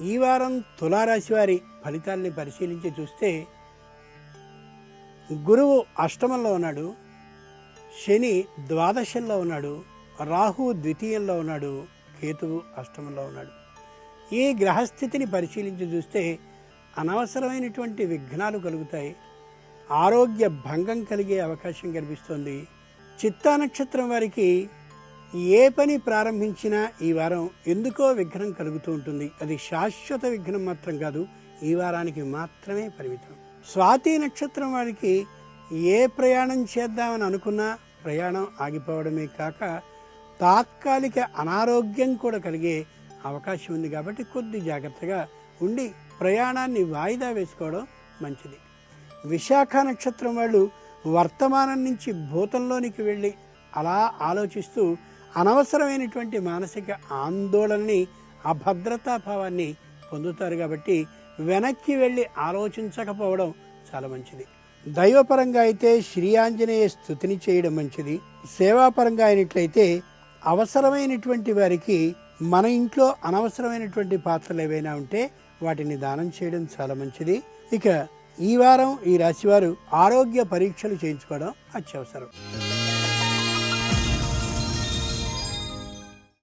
ఈ వారం తులారాశి వారి ఫలితాల్ని పరిశీలించి చూస్తే గురువు అష్టమంలో ఉన్నాడు, శని ద్వాదశంలో ఉన్నాడు, రాహు ద్వితీయంలో ఉన్నాడు, కేతువు అష్టమంలో ఉన్నాడు. ఈ గ్రహస్థితిని పరిశీలించి చూస్తే అనవసరమైనటువంటి విఘ్నాలు కలుగుతాయి, ఆరోగ్య భంగం కలిగే అవకాశం కనిపిస్తోంది. చిత్తా నక్షత్రం వారికి ఏ పని ప్రారంభించినా ఈ వారం ఎందుకో విఘ్నం కలుగుతూ ఉంటుంది. అది శాశ్వత విఘ్నం మాత్రం కాదు, ఈ వారానికి మాత్రమే పరిమితం. స్వాతి నక్షత్రం వారికి ఏ ప్రయాణం చేద్దామని అనుకున్నా ప్రయాణం ఆగిపోవడమే కాక తాత్కాలిక అనారోగ్యం కూడా కలిగే అవకాశం ఉంది. కాబట్టి కొద్ది జాగ్రత్తగా ఉండి ప్రయాణాన్ని వాయిదా వేసుకోవడం మంచిది. విశాఖ నక్షత్రం వాళ్ళు వర్తమానం నుంచి భూతంలోనికి వెళ్ళి అలా ఆలోచిస్తూ అనవసరమైనటువంటి మానసిక ఆందోళనని, అభద్రతాభావాన్ని పొందుతారు. కాబట్టి వెనక్కి వెళ్ళి ఆలోచించకపోవడం చాలా మంచిది. దైవపరంగా అయితే శ్రీ ఆంజనేయ స్తుతిని చేయడం మంచిది. సేవాపరంగా అయినట్లయితే అవసరమైనటువంటి వారికి మన ఇంట్లో అనవసరమైనటువంటి పాత్రలు ఏవైనా ఉంటే వాటిని దానం చేయడం చాలా మంచిది. ఇక ఈ వారం ఈ రాశివారు ఆరోగ్య పరీక్షలు చేయించుకోవడం అత్యవసరం.